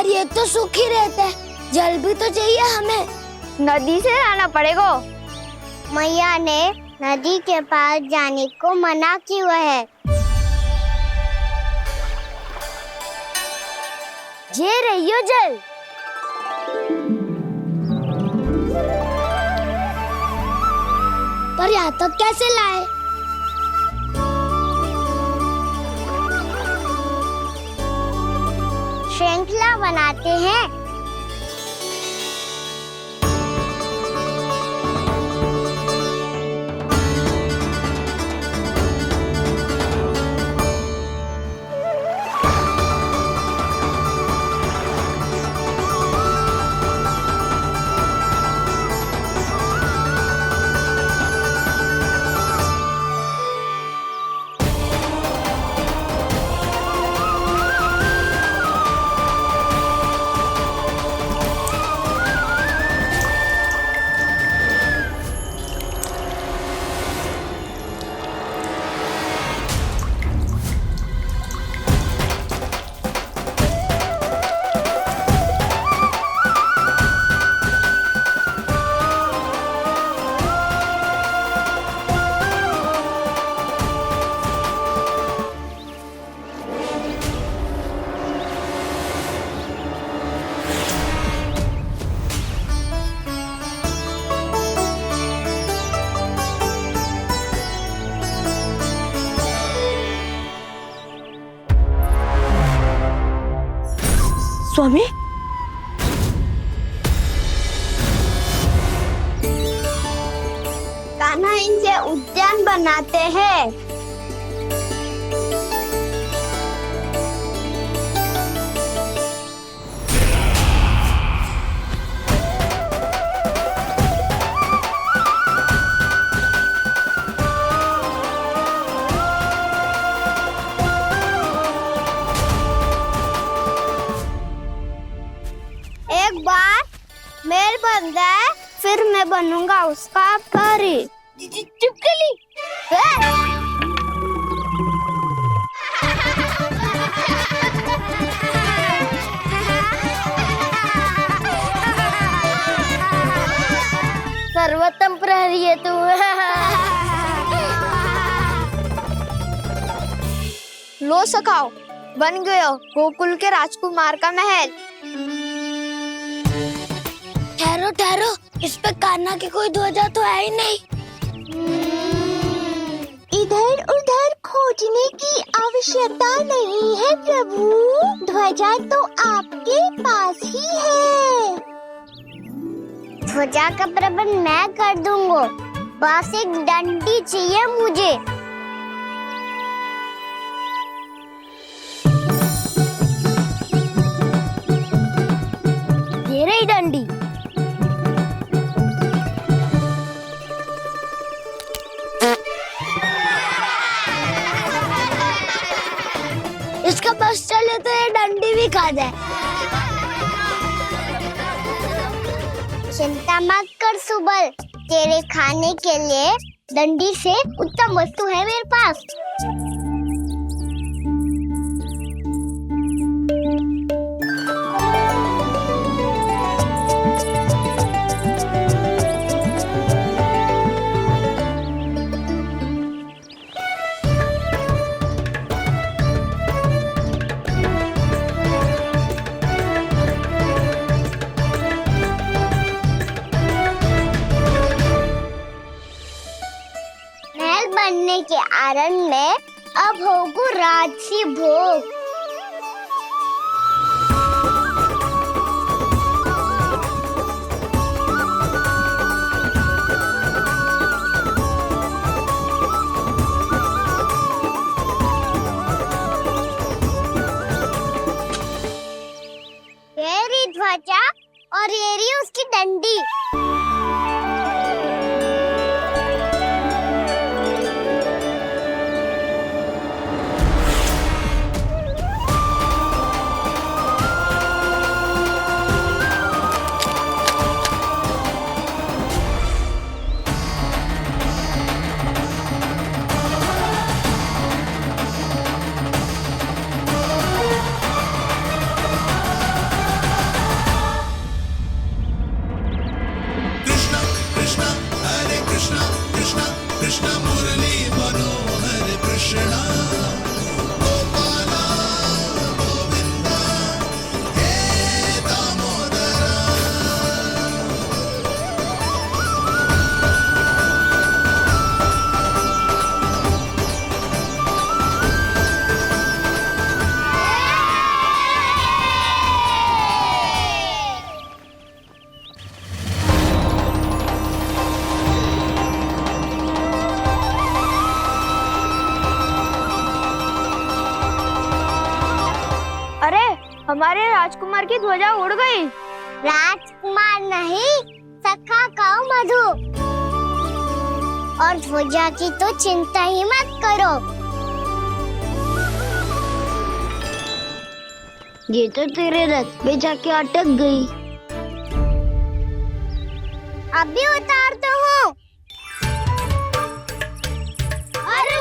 पर ये तो सूखी रहता है, जल भी तो चाहिए हमें। नदी से लाना पड़ेगा। मैया ने नदी के पास जाने को मना किया है। ये रहियो जल। पर यहाँ तक कैसे लाए? श्रृंखला बनाते हैं। स्वामी, कान्हा इनसे उद्यान बनाते हैं। एक बार मेल बन जाए फिर मैं बनूंगा उसका परी। चुपकली। सर्वोत्तम प्रहरी है तू। लो सखाओ, बन गयो गोकुल के राजकुमार का महल। ठहरो ठहरो, इस पे कान्हा की कोई ध्वजा तो है ही नहीं। इधर उधर खोजने की आवश्यकता नहीं है प्रभु, ध्वजा तो आपके पास ही है। ध्वजा का प्रबंध मैं कर दूंगा, बस एक डंडी चाहिए मुझे। ये रही डंडी। इसका बस चले तो ये डंडी भी खा जाए। चिंता मत कर सुबल, तेरे खाने के लिए डंडी से उत्तम वस्तु है मेरे पास। बनने के आरण में अब होगू राजसी भोग। ये रही ध्वजा और ये रही उसकी डंडी। हमारे राजकुमार की ध्वजा उड़ गई। राजकुमार नहीं, सखा कहो मधु। और ध्वजा की तो चिंता ही मत करो। ये तो तेरे रथ पे जाके अटक गई। अभी उतारता हूँ। अरे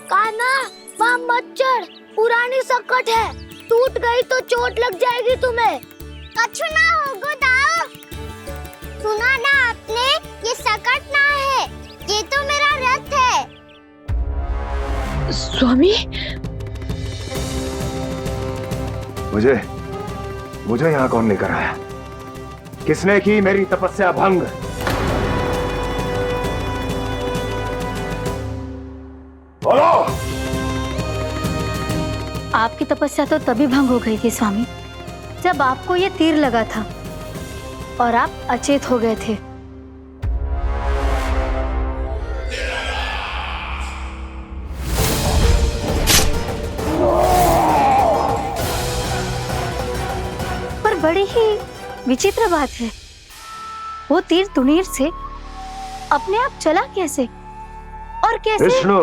कान्हा, वहाँ मत चढ़, पुरानी सकट है, टूट गई तो चोट लग जाएगी तुम्हें। कछु ना होगा दाऊ। सुना ना आपने, ये सकट ना है, ये तो मेरा रथ है। स्वामी, मुझे यहाँ कौन लेकर आया? किसने की मेरी तपस्या भंग? बोलो। आपकी तपस्या तो तभी भंग हो गई थी स्वामी, जब आपको ये तीर लगा था और आप अचेत हो गए थे। पर बड़ी ही विचित्र बात है, वो तीर तुनीर से अपने आप चला कैसे और कैसे? विष्णु,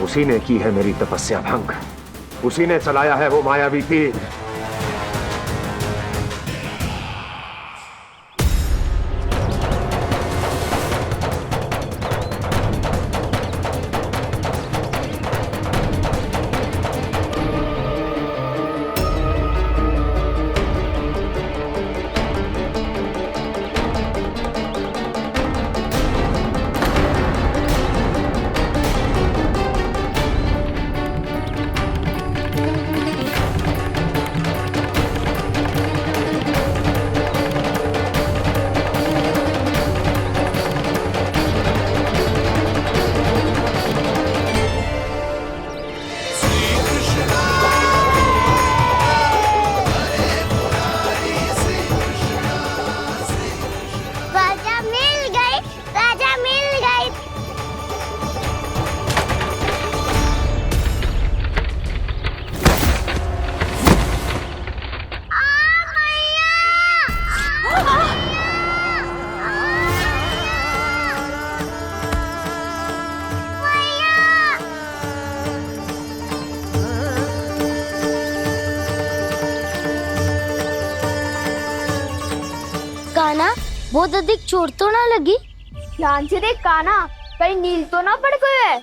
उसी ने की है मेरी तपस्या भंग, उसी ने चलाया है वो मायावी तीर। राजा मिल गई। कान्हा, बहुत अधिक चोट तो ना लगी? ध्यान से देख कान्हा, कहीं नील तो ना पड़ गए है।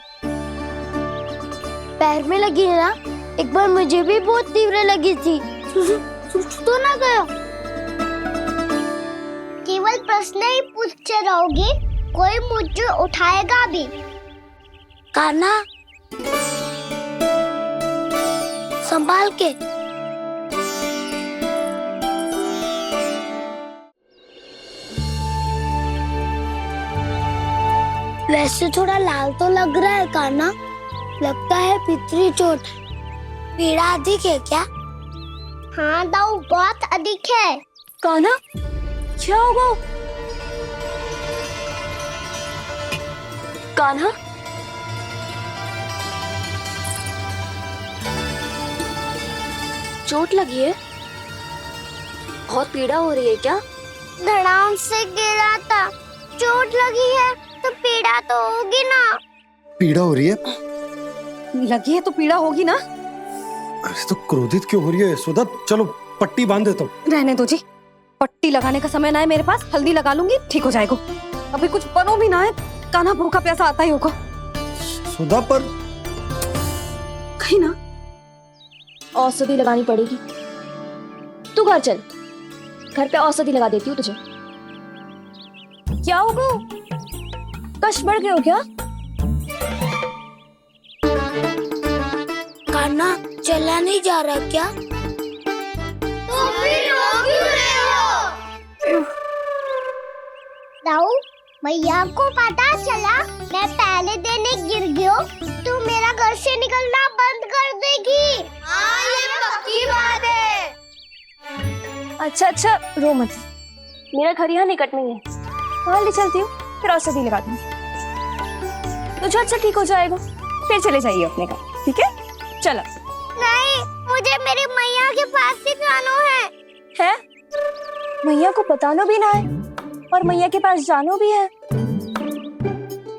पैर में लगी है ना? एक बार मुझे भी बहुत तीव्र लगी थी। सुच तो ना गया? केवल प्रश्न ही पूछते रहोगे, कोई मुझे उठाएगा भी। कान्हा, संभाल के। वैसे थोड़ा लाल तो लग रहा है कान्हा, लगता है पितरी चोट। पीड़ा अधिक है क्या? हाँ दाऊ, बहुत अधिक है। कान्हा, क्या होगा? कान्हा, चोट लगी है? बहुत पीड़ा हो रही है क्या? धड़ाम से गिरा था, चोट लगी है तो पीड़ा तो होगी ना। पीड़ा हो रही है? लगी है तो पीड़ा होगी ना। अरे तो क्रोधित क्यों हो रही है यशोदा? चलो पट्टी बांध देता हूँ। रहने दो जी, पट्टी लगाने का समय ना है मेरे पास, हल्दी लगा लूंगी, ठीक हो जाएगा। अभी कुछ बनो भी ना है, कान्हा भूखा प्यासा आता ही होगा। सुधा पर कहीं ना औषधि लगानी पड़ेगी। तू घर चल, घर पे औषधि लगा देती हूँ तुझे। क्या होगा? कष्ट बढ़ गए हो क्या? कान्हा, चला नहीं जा रहा क्या? तो फिर रो क्यों रहे हो? दाऊ, भैया को पता चला मैं पहले दिन ही गिर गया, तू मेरा घर से निकलना बंद कर देगी। हाँ, ये पक्की बात है। अच्छा, रो मत। मेरा घर यहाँ निकट नहीं है, वहाँ ले चलती हूँ, फिर औषधि लगा दूंगी। तो झट से ठीक हो जाएगा। फिर चले जाइए अपने घर, ठीक है? चलो। नहीं, मुझे मेरी मैया के पास ही जाना है। मैया को बताना भी ना है और मैया के पास जानो भी है।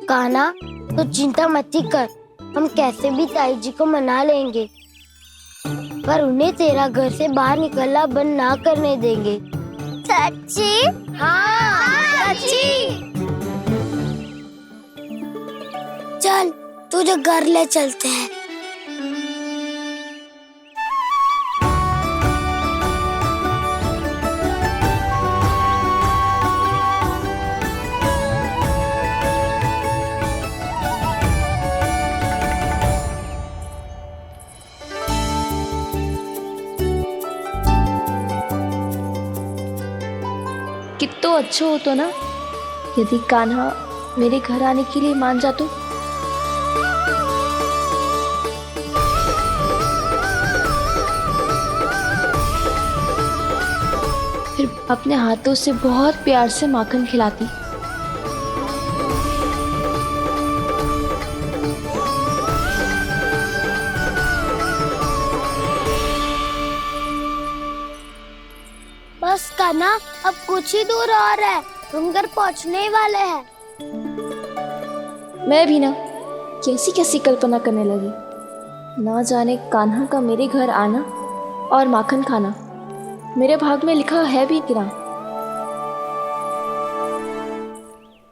कान्हा, तो चिंता मत ही कर, हम कैसे भी ताई जी को मना लेंगे, पर उन्हें तेरा घर से बाहर निकलना बंद ना करने देंगे। सच्ची? हाँ, सच्ची। चल तुझे घर ले चलते हैं। कितना अच्छा हो तो ना यदि कान्हा मेरे घर आने के लिए मान जा तो। फिर अपने हाथों से बहुत प्यार से माखन खिलाती। बस कान्हा, अब कुछ ही दूर और है, हम घर पहुंचने ही वाले हैं। मैं भी ना कैसी कैसी कल्पना करने लगी। ना जाने कान्हा का मेरे घर आना और माखन खाना मेरे भाग में लिखा है भी कि ना।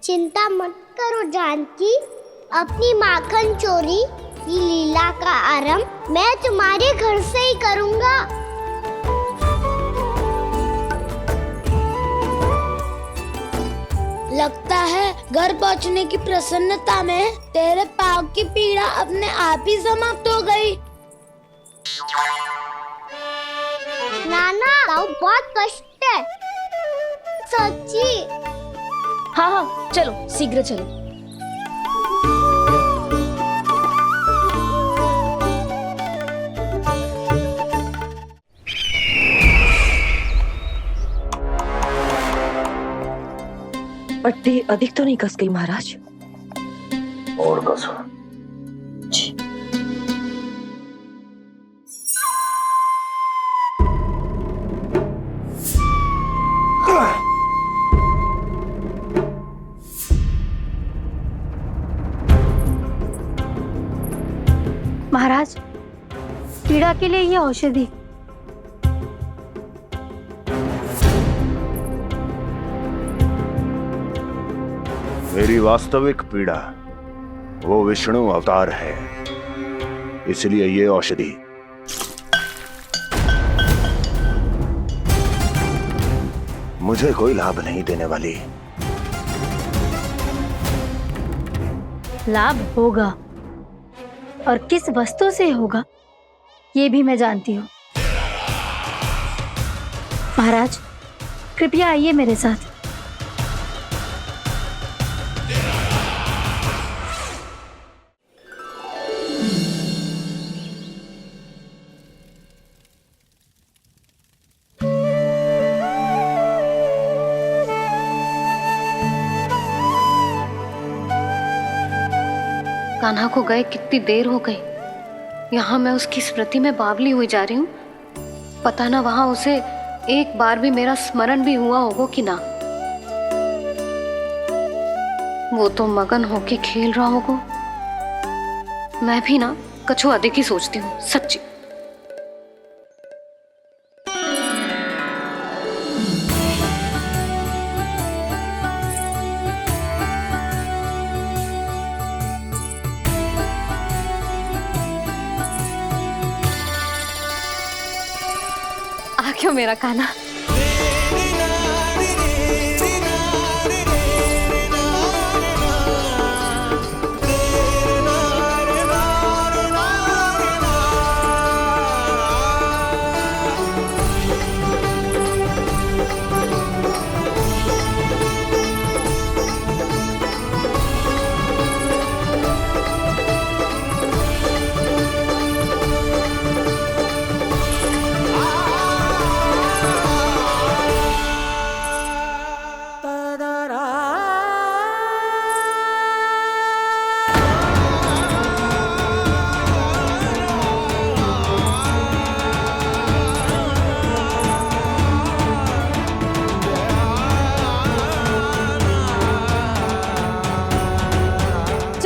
चिंता मत करो जानकी, अपनी माखन चोरी की लीला का आरंभ मैं तुम्हारे घर से ही करूंगा। लगता है घर पहुंचने की प्रसन्नता में तेरे पाँव की पीड़ा अपने आप ही समाप्त हो गई। नाना, पाँव बहुत कष्ट है। सच्ची? हाँ हाँ, चलो शीघ्र चलो। पट्टी अधिक तो नहीं कस गई महाराज? और कसो। महाराज, पीड़ा के लिए ये औषधि। मेरी वास्तविक पीड़ा वो विष्णु अवतार है, इसलिए ये औषधि। मुझे कोई लाभ नहीं देने वाली। लाभ होगा, और किस वस्तु से होगा ये भी मैं जानती हूँ। महाराज, कृपया आइए मेरे साथ। कान्हा को गए कितनी देर हो गई। यहाँ मैं उसकी स्मृति में बावली हुई जा रही हूँ। पता ना वहां उसे एक बार भी मेरा स्मरण भी हुआ होगा कि ना। वो तो मगन होके खेल रहा होगा। मैं भी ना कछु अधिक ही सोचती हूँ सच्ची। आ क्यों मेरा कान्हा।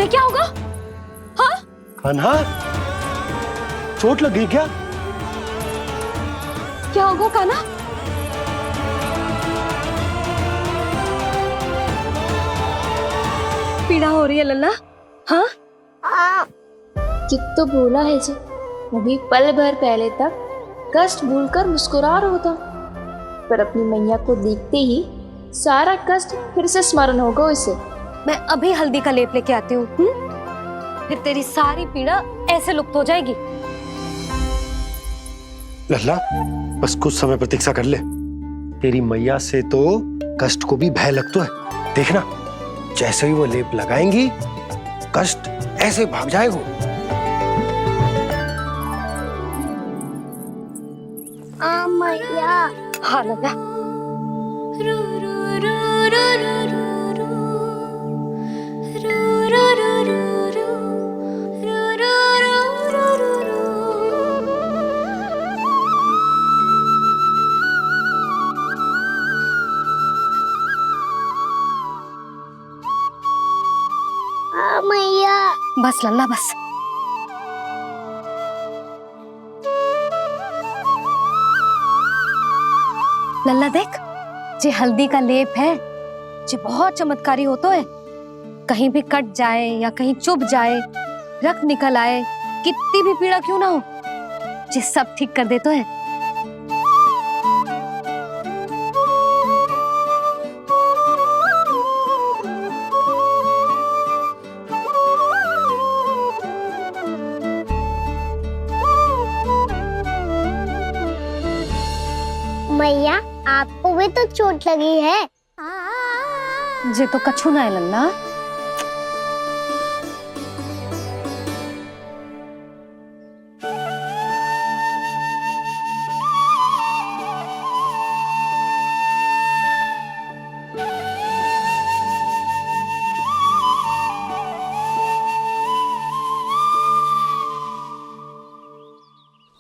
तुझे क्या होगा? हाँ? कान्हा, चोट लग गई क्या? क्या होगा कान्हा? पीड़ा हो रही है लल्ला? हाँ? कित तो बोला है जी, अभी पल भर पहले तक कष्ट भूलकर मुस्कुरा रहा था, पर अपनी मैया को देखते ही सारा कष्ट फिर से स्मरण होगा उसे। मैं अभी हल्दी का लेप लेके आती हूँ, फिर तेरी सारी पीड़ा ऐसे लुप्त हो जाएगी। लल्ला, बस कुछ समय प्रतीक्षा कर ले। तेरी मैया से तो कष्ट को भी भय लगता है। देखना, जैसे ही वो लेप लगाएंगी, कष्ट ऐसे भाग जाएगा। मैया। हाँ लल्ला। मैया। बस लल्ला बस। लल्ला देख, जे हल्दी का लेप है, जे बहुत चमत्कारी होतो है। कहीं भी कट जाए या कहीं चुभ जाए, रक्त निकल आए, कितनी भी पीड़ा क्यों ना हो, जे सब ठीक कर देतो है। मैया, आपको भी तो चोट लगी है। जे तो कछु ना है लल्ला।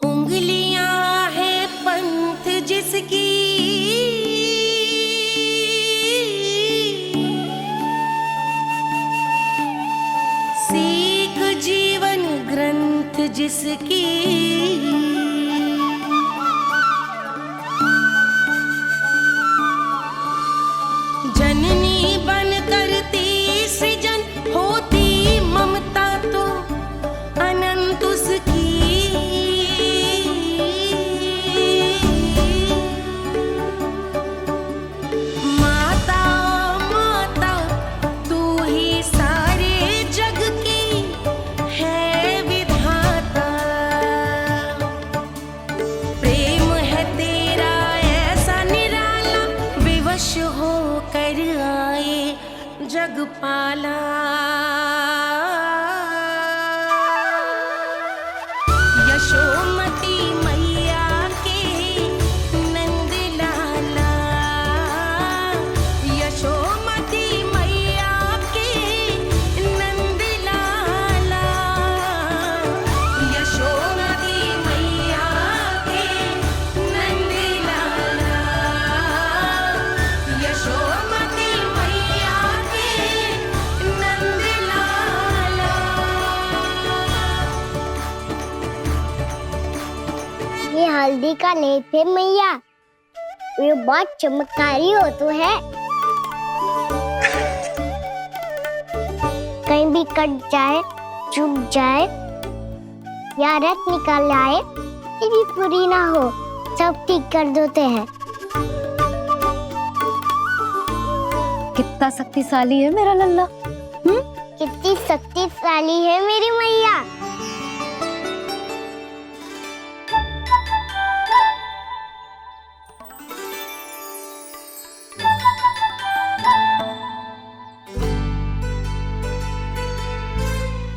उंगलियां है पंथ जिसकी, सीख जीवन ग्रंथ जिसकी, जननी बन करती सृजन होती ममता तो अनंत उसकी। जगपाला यशोमती मैया के नंद लाला, यशोमती मैया के नंद लाला, यशोमती मैया के नंद लाला, यशोमती मैया ये हल्दी का लेप है मैया, ये बहुत चमत्कारी हो तो है। कहीं भी कट जाए, चुभ जाए या रक्त निकल आए, ये भी पूरी ना हो, सब ठीक कर देते हैं। कितना शक्तिशाली है मेरा लल्ला। कितनी शक्तिशाली है मेरी मैया।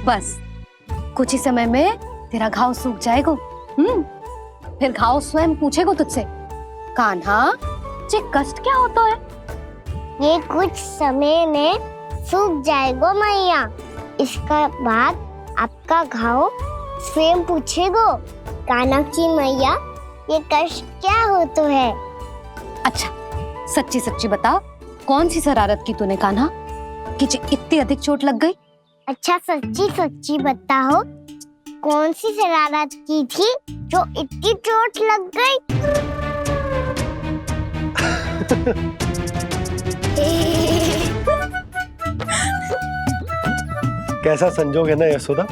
बस कुछ ही समय में तेरा घाव सूख जाएगा। फिर घाव स्वयं पूछेगा तुझसे, कान्हा ये कष्ट क्या होता है? ये कुछ समय में सूख जाएगा मैया। इसका बाद आपका घाव स्वयं पूछेगा, कान्हा की मैया ये कष्ट क्या होता है। अच्छा सच्ची सच्ची बता, कौन सी शरारत की तूने कान्हा कि इतनी अधिक चोट लग गई? अच्छा सच्ची सच्ची बताओ, कौन सी शरारत की थी जो इतनी चोट लग गई? कैसा संजोग है ना यशोदा,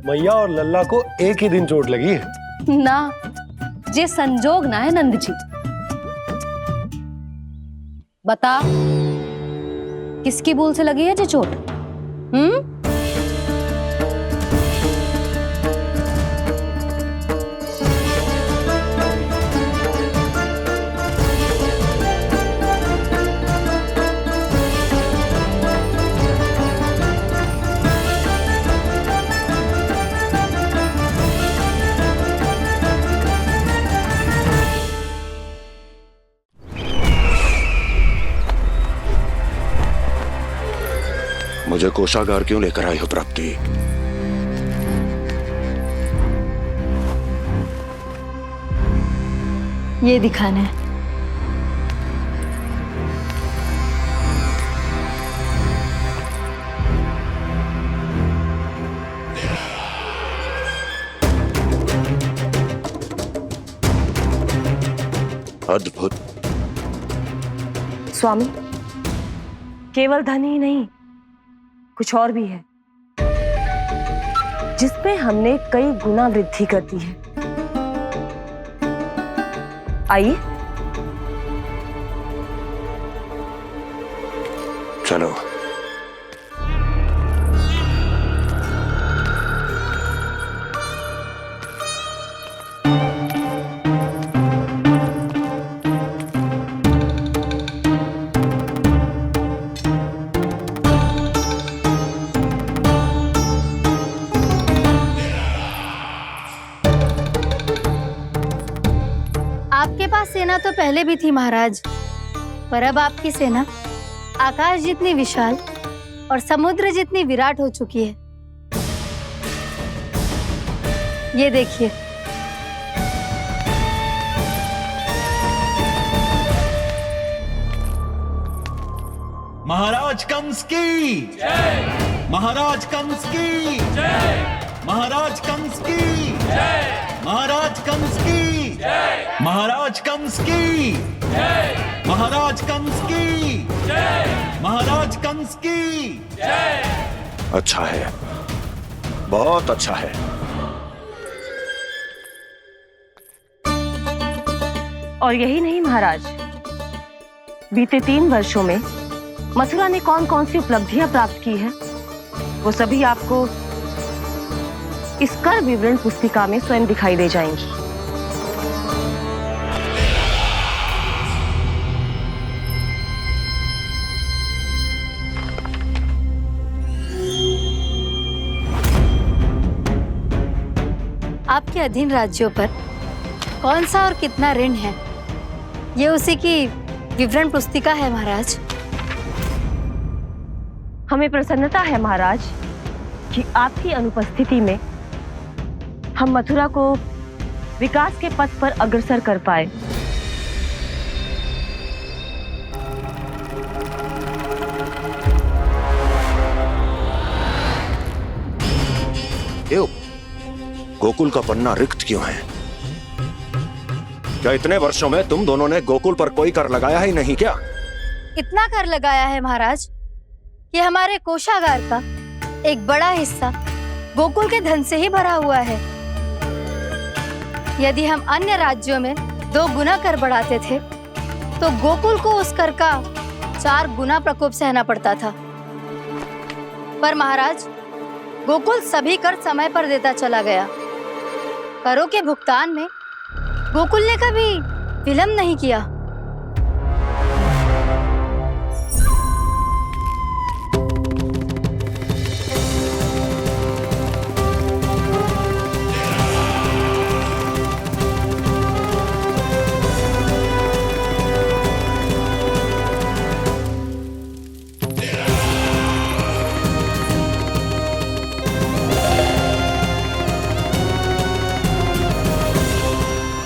मैया और लल्ला को एक ही दिन चोट लगी है। ना, जे संजोग ना है नंद जी। बता, किसकी भूल से लगी है जे चोट? मुझे कोषागार क्यों लेकर आई हो प्राप्ति? ये दिखाना है। अद्भुत। स्वामी, केवल धन ही नहीं, कुछ और भी है जिसमें हमने कई गुना वृद्धि कर दी है। आइए चलो। आपके पास सेना तो पहले भी थी महाराज, पर अब आपकी सेना आकाश जितनी विशाल और समुद्र जितनी विराट हो चुकी है। ये देखिए। महाराज कंस की जय। महाराज कंस की जय। महाराज कंस की जय। महाराज कंस की जय। महाराज कंस की जय। महाराज कंस की जय। महाराज कंस की जय। अच्छा है, बहुत अच्छा है। और यही नहीं महाराज, बीते 3 वर्षों में मथुरा ने कौन कौन सी उपलब्धियां प्राप्त की है, वो सभी आपको इस कर विवरण पुस्तिका में स्वयं दिखाई दे जाएंगी। आपके अधीन राज्यों पर कौन सा और कितना ऋण है, ये उसी की विवरण पुस्तिका है महाराज। हमें प्रसन्नता है महाराज कि आपकी अनुपस्थिति में हम मथुरा को विकास के पथ पर अग्रसर कर पाए। क्यों? गोकुल का पन्ना रिक्त क्यों है? क्या इतने वर्षों में तुम दोनों ने गोकुल पर कोई कर लगाया ही नहीं क्या? इतना कर लगाया है महाराज कि हमारे कोषागार का एक बड़ा हिस्सा गोकुल के धन से ही भरा हुआ है। यदि हम अन्य राज्यों में 2 गुना कर बढ़ाते थे तो गोकुल को उस कर का 4 गुना प्रकोप सहना पड़ता था। पर महाराज, गोकुल सभी कर समय पर देता चला गया। करों के भुगतान में गोकुल ने कभी विलंब नहीं किया।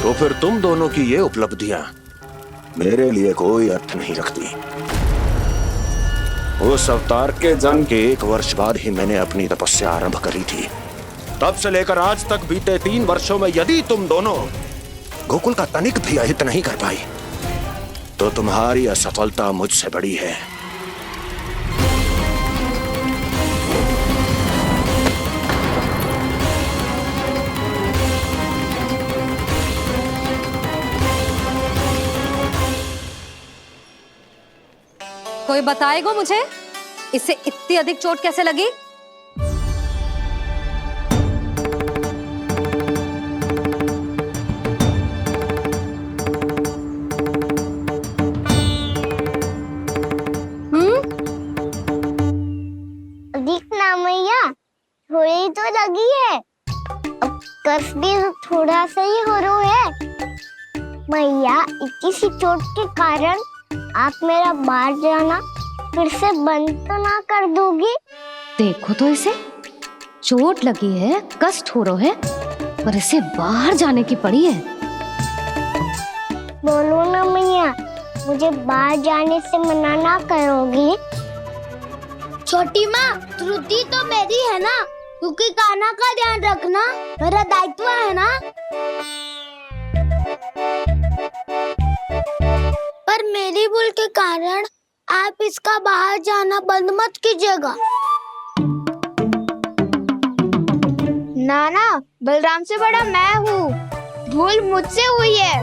तो फिर तुम दोनों की ये उपलब्धियां मेरे लिए कोई अर्थ नहीं रखती। उस अवतार के जन्म के 1 वर्ष बाद ही मैंने अपनी तपस्या आरंभ करी थी। तब से लेकर आज तक बीते 3 वर्षों में यदि तुम दोनों गोकुल का तनिक भी अहित नहीं कर पाई तो तुम्हारी असफलता मुझसे बड़ी है। कोई बताएगा मुझे इसे इतनी अधिक चोट कैसे लगी? अधिक ना मैया, थोड़ी तो लगी है। अब कष्ट भी थोड़ा सा ही हो रहा है। मैया, इतनी सी चोट के कारण आप मेरा बाहर जाना फिर से बंद तो ना कर दोगी? देखो तो इसे, चोट लगी है, कष्ट हो रहा है, पर इसे बाहर जाने की पड़ी है। बोलो ना मैया, मुझे बाहर जाने से मना ना करोगी? छोटी माँ, त्रुटि तो मेरी है ना, क्योंकि कान्हा का ध्यान रखना मेरा दायित्व है ना। पर मेरी भूल के कारण आप इसका बाहर जाना बंद मत कीजिएगा। नाना, बलराम से बड़ा मैं हूँ, भूल मुझसे हुई है,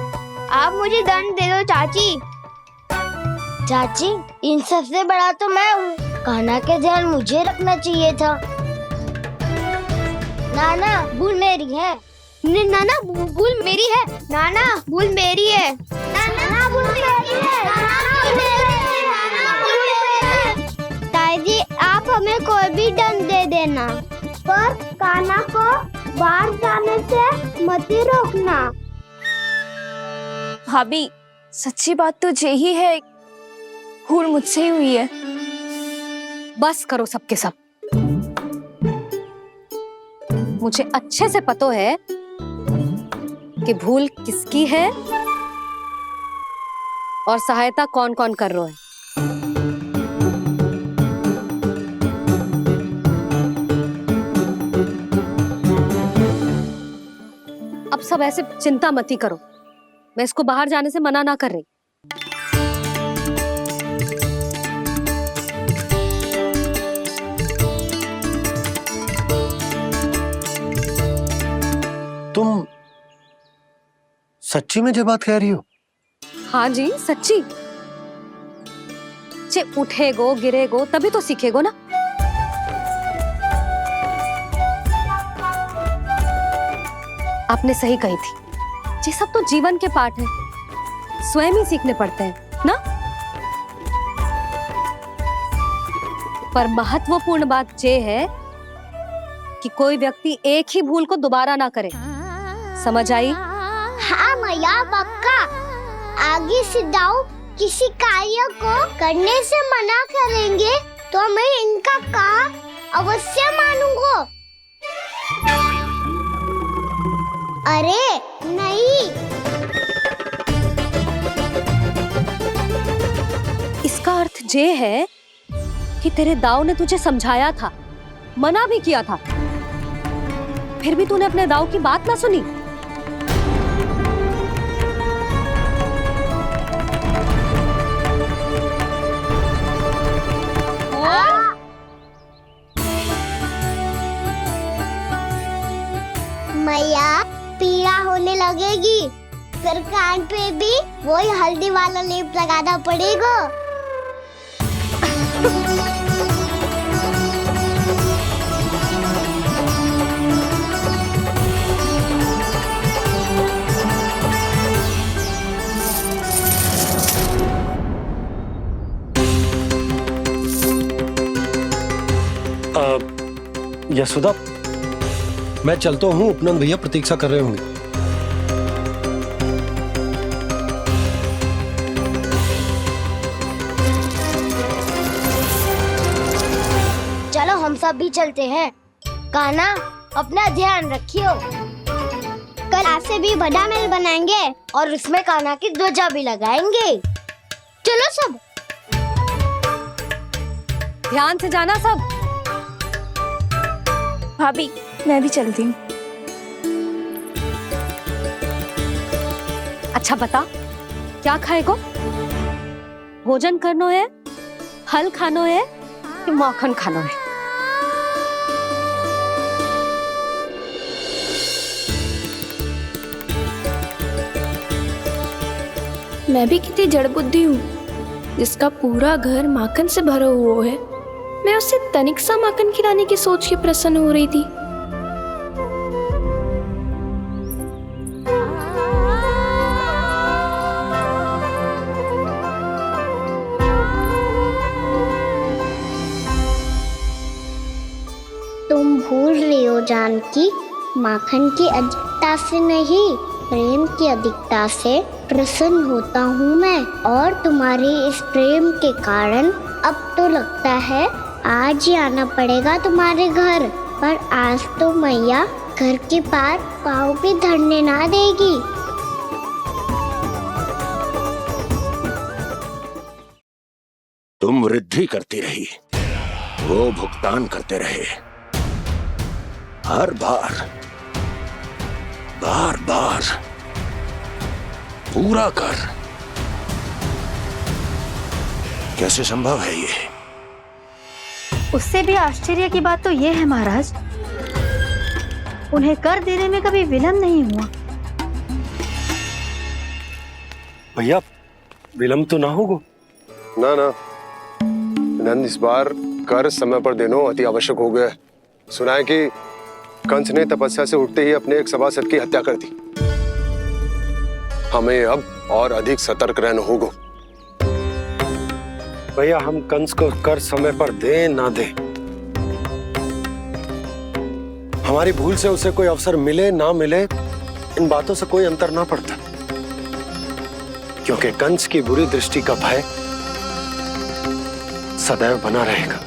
आप मुझे दंड दे दो चाची। चाची, इन सबसे बड़ा तो मैं हूँ, कान्हा के ध्यान मुझे रखना चाहिए था। नाना, भूल मेरी है। नाना, भूल मेरी है। नाना, भूल मेरी है। नाना, भूल मेरी है। ताई जी, आप हमें कोई भी दंड दे देना, पर कान्हा को बाहर जाने से मत ही रोकना। भाभी, सच्ची बात तो यही है, भूल मुझसे ही हुई है। बस करो सबके सब। मुझे अच्छे से पता है कि भूल किसकी है और सहायता कौन कौन कर रहा है। अब सब ऐसे चिंता मत ही करो, मैं इसको बाहर जाने से मना ना कर रही। तुम सच्ची में जो बात कह रही हो? हाँ जी, सच्ची। जे उठेगो गिरेगो तभी तो सीखेगो ना। आपने सही कही थी, ये सब तो जीवन के पाठ है, स्वयं ही सीखने पड़ते हैं ना। पर महत्वपूर्ण बात ये है कि कोई व्यक्ति एक ही भूल को दोबारा ना करे, समझ आई? हाँ मैया, पक्का। आगे से दाऊ किसी कार्य को करने से मना करेंगे तो मैं इनका कहा अवश्य मानूंगा। अरे नहीं, इसका अर्थ ये है कि तेरे दाऊ ने तुझे समझाया था, मना भी किया था, फिर भी तूने अपने दाऊ की बात ना सुनी। मैया, पीड़ा होने लगेगी, फिर कान पे भी वही हल्दी वाला लेप लगाना पड़ेगा। यशोदा, मैं चलता हूँ, उपनंद भैया प्रतीक्षा कर रहे होंगे। चलो हम सब भी चलते हैं। कान्हा, अपना ध्यान रखियो। कल आज से भी बड़ा महल बनाएंगे और उसमें कान्हा की ध्वजा भी लगाएंगे। चलो सब। ध्यान से जाना सब। भाभी मैं भी चलती हूँ। अच्छा बता, क्या खाएगो? भोजन करनो है, हल खानो है कि माखन खानो है? मैं भी कितनी जड़ बुद्धि हूँ, जिसका पूरा घर माखन से भरा हुआ है। मैं उससे तनिक सा माखन खिलाने की सोच के प्रसन्न हो रही थी। तुम भूल रही हो जानकी, माखन की अधिकता से नहीं, प्रेम की अधिकता से प्रसन्न होता हूँ मैं। और तुम्हारे इस प्रेम के कारण अब तो लगता है आज ही आना पड़ेगा तुम्हारे घर। पर आज तो मैया घर के पार पाँव भी धरने ना देगी। तुम वृद्धि करती रही, वो भुगतान करते रहे। हर बार बार बार पूरा कर। कैसे संभव है ये? उससे भी आश्चर्य की बात तो ये है महाराज, उन्हें कर देने में कभी विलंब नहीं हुआ। भैया विलंब तो ना होगा? ना ना नंद, इस बार कर समय पर देना अति आवश्यक हो गया है। सुना है कि कंस ने तपस्या से उठते ही अपने एक सभासद की हत्या कर दी। हमें अब और अधिक सतर्क रहना होगा। भैया हम कंस को कर समय पर दे ना दे, हमारी भूल से उसे कोई अवसर मिले ना मिले, इन बातों से कोई अंतर ना पड़ता, क्योंकि कंस की बुरी दृष्टि का भय सदैव बना रहेगा।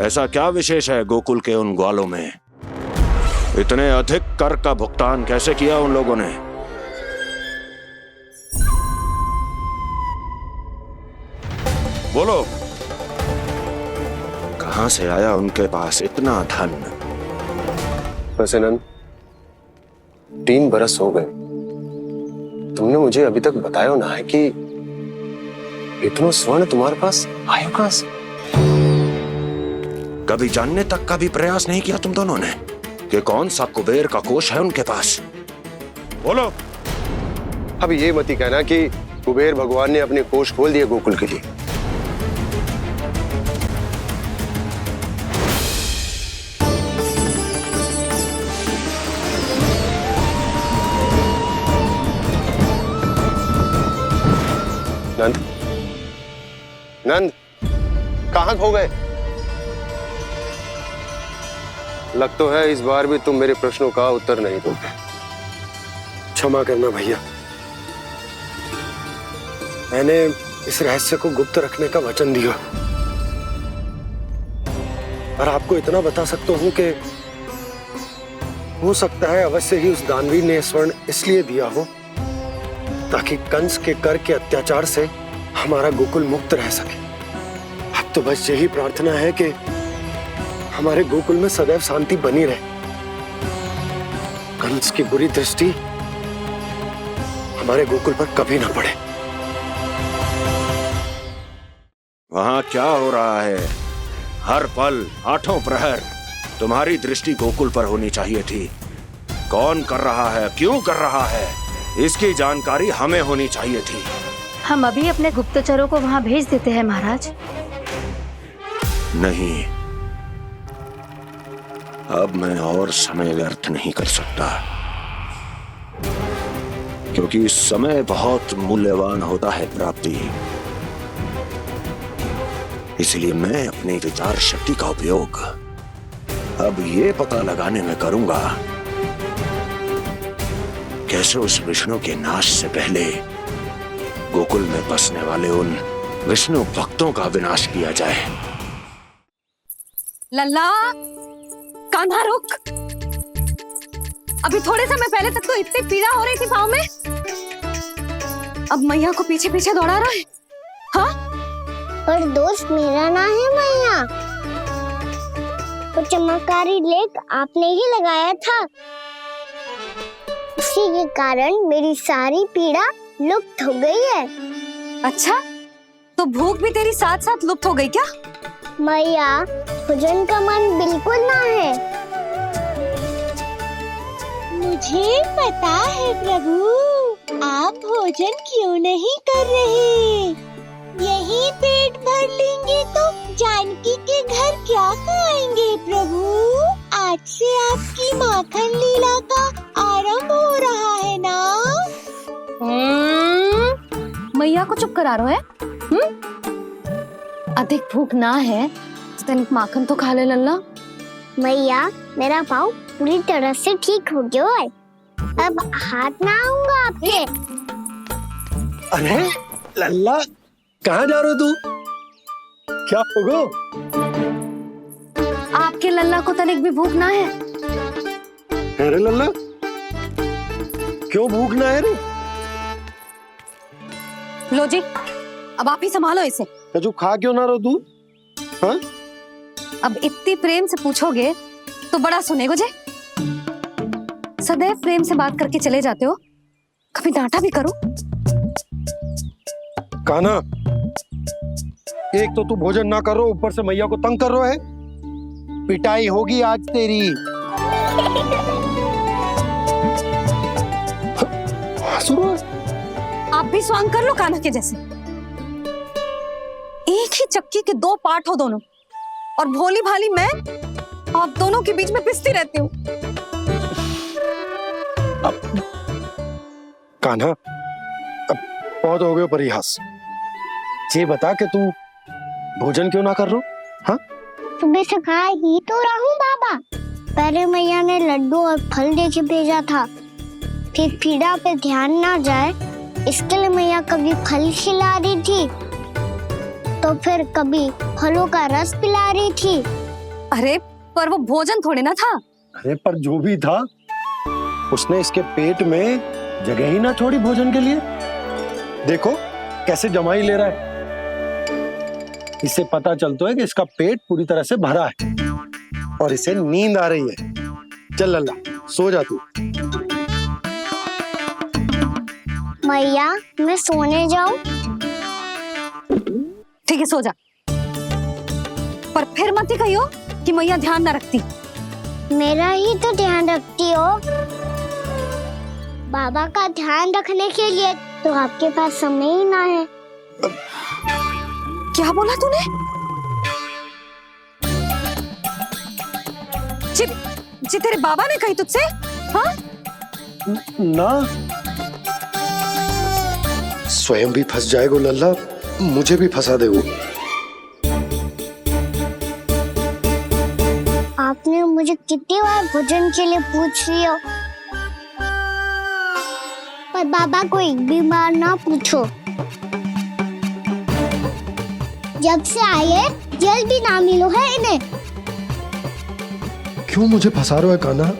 ऐसा क्या विशेष है गोकुल के उन ग्वालों में? इतने अधिक कर का भुगतान कैसे किया उन लोगों ने? बोलो, कहां से आया उनके पास इतना धन? वैसे नंद, 3 बरस हो गए, तुमने मुझे अभी तक बताया ना है कि इतना स्वर्ण तुम्हारे पास आया कहां से? कभी जानने तक का भी प्रयास नहीं किया तुम दोनों ने कि कौन सा कुबेर का कोष है उनके पास? बोलो। अब ये मत ही कहना कि कुबेर भगवान ने अपने कोष खोल दिए गोकुल के लिए। नंद, नंद, कहां खो गए? लग तो है इस बार भी तुम मेरे प्रश्नों का उत्तर नहीं दोगे। क्षमा करना भैया, मैंने इस रहस्य को गुप्त रखने का वचन दिया। और आपको इतना बता सकता हूं कि हो सकता है अवश्य ही उस दानवीर ने स्वर्ण इसलिए दिया हो ताकि कंस के कर के अत्याचार से हमारा गोकुल मुक्त रह सके। अब तो बस यही प्रार्थना है कि हमारे गोकुल में सदैव शांति बनी रहे, कंस की बुरी दृष्टि हमारे गोकुल पर कभी ना पड़े। वहां क्या हो रहा है? हर पल, आठों प्रहर तुम्हारी दृष्टि गोकुल पर होनी चाहिए थी। कौन कर रहा है, क्यों कर रहा है, इसकी जानकारी हमें होनी चाहिए थी। हम अभी अपने गुप्तचरों को वहां भेज देते हैं महाराज। नहीं, अब मैं और समय व्यर्थ नहीं कर सकता, क्योंकि समय बहुत मूल्यवान होता है प्राप्ति। इसलिए मैं अपनी विचार शक्ति का उपयोग अब ये पता लगाने में करूंगा कैसे उस विष्णु के नाश से पहले गोकुल में बसने वाले उन विष्णु भक्तों का विनाश किया जाए। लल्ला, कान्हा रुक। अभी थोड़े समय पहले तक तो इतनी पीड़ा हो रही थी पाँव में, अब मैया को पीछे पीछे दौड़ा रहा है। हाँ? पर दोस्त मेरा ना है मैया। वो चमत्कारी लेप आपने ही लगाया था, इसी के कारण मेरी सारी पीड़ा लुप्त हो गई है। अच्छा, तो भूख भी तेरी साथ साथ लुप्त हो गई क्या? मैया, भोजन का मन बिल्कुल ना है। मुझे पता है प्रभु, आप भोजन क्यों नहीं कर रहे। यही पेट भर लेंगे तो जानकी के घर क्या खाएंगे प्रभु। आज से आपकी माखन लीला का आरंभ हो रहा है ना। मैया को चुप करा रहे है। अधिक भूख ना है तो तनिक माखन तो खा ले लल्ला। मैया, मेरा पाँव पूरी तरह से ठीक हो गया है, अब हाथ ना आऊंगा आपके। अरे लल्ला, कहाँ जा रहे हो तू? क्या होगा? आपके लल्ला को तनिक भी भूख ना है? अरे लल्ला, क्यों भूख ना है रे? लो जी, अब आप ही संभालो इसे। तू खा क्यों ना रहो तू? हाँ? अब इतनी प्रेम से पूछोगे तो बड़ा सुनेगो जे। सदैव प्रेम से बात करके चले जाते हो, कभी डांटा भी करो। कान्हा, एक तो तू भोजन ना करो, ऊपर से मैया को तंग कर रहा है। पिटाई होगी आज तेरी। आप भी स्वांग कर लो कान्हा के जैसे। एक ही चक्की के दो पार्ट हो दोनों, और भोली भाली मैं आप दोनों के बीच में पिसती रहती हूँ। कान्हा, अब बहुत हो गए परिहास। ये बता कि तू भोजन क्यों ना कर रहा? हाँ? सुबह से खा ही तो रहा हूँ बाबा। पहले मैया ने लड्डू और फल दे के भेजा था, फिर पीड़ा पे ध्यान ना जाए इसके लिए मैया कभी फल खिला रही थी तो फिर कभी फलों का रस पिला रही थी। अरे पर वो भोजन थोड़े ना था। अरे पर जो भी था, उसने इसके पेट में जगह ही ना छोड़ी भोजन के लिए। देखो कैसे जमाई ले रहा है। इससे पता चलता है कि इसका पेट पूरी तरह से भरा है और इसे नींद आ रही है। चल लल्ला, सो जा तू। मैया, मैं सोने जाऊं? ठीक है, सो जा। पर फिर मत ही कहियो कि मैया ध्यान ना रखती। मेरा ही तो ध्यान रखती हो। बाबा का ध्यान रखने के लिए तो आपके पास समय ही ना है। क्या बोला तूने? जी तेरे बाबा ने कही तुझसे? हाँ? ना, स्वयं भी फंस जाएगा लल्ला, मुझे भी फंसा देगो। आपने मुझे कितनी बार भोजन के लिए पूछ लिया, पर बाबा को एक भी बार ना पूछो। जब से आए जल भी ना मिलो है इन्हें। क्यों मुझे फंसा रहा है कान्हा?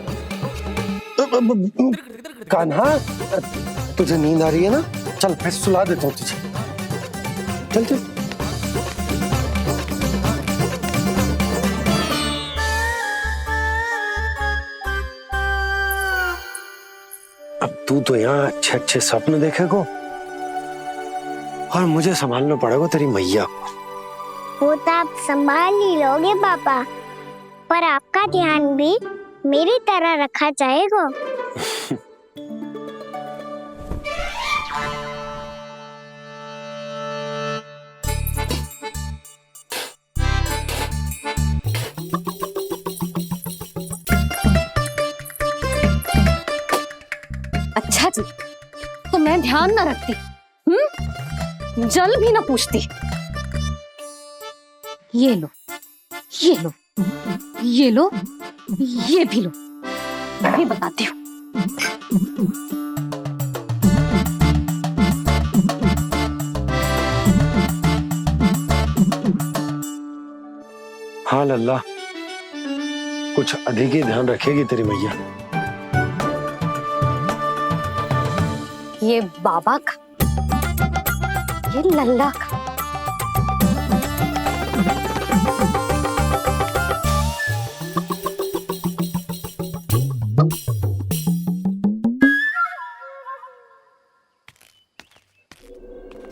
कान्हा, तुझे नींद आ रही है ना? चल मैं सुला देता हूँ तुझे। चल चल। अब तू तो यहाँ अच्छे अच्छे सपने देखेगो और मुझे संभालना पड़ेगा तेरी मैया को। वो तो आप संभाल ही लोगे पापा, पर आपका ध्यान भी मेरी तरह रखा जाएगा। अच्छा जी, तो मैं ध्यान ना रखती, जल भी ना पूछती। ये लो, ये लो, ये लो, ये भी लो, मैं भी बताती हूँ। हाँ लल्ला, कुछ अधिक ही ध्यान रखेगी तेरी मैया। ये बाबा का, ये लल्ला का।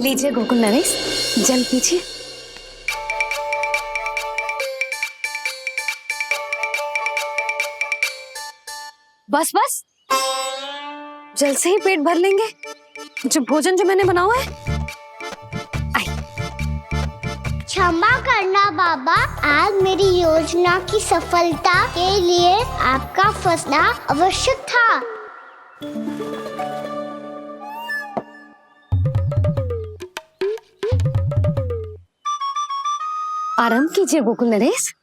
लीजिए गोकुल नरेश, जल पीजिए। बस बस, जल से ही पेट भर लेंगे। जो भोजन जो मैंने बनाया है। क्षमा करना बाबा, आज मेरी योजना की सफलता के लिए आपका फंसना आवश्यक था। आराम कीजिए गोकुल नरेश।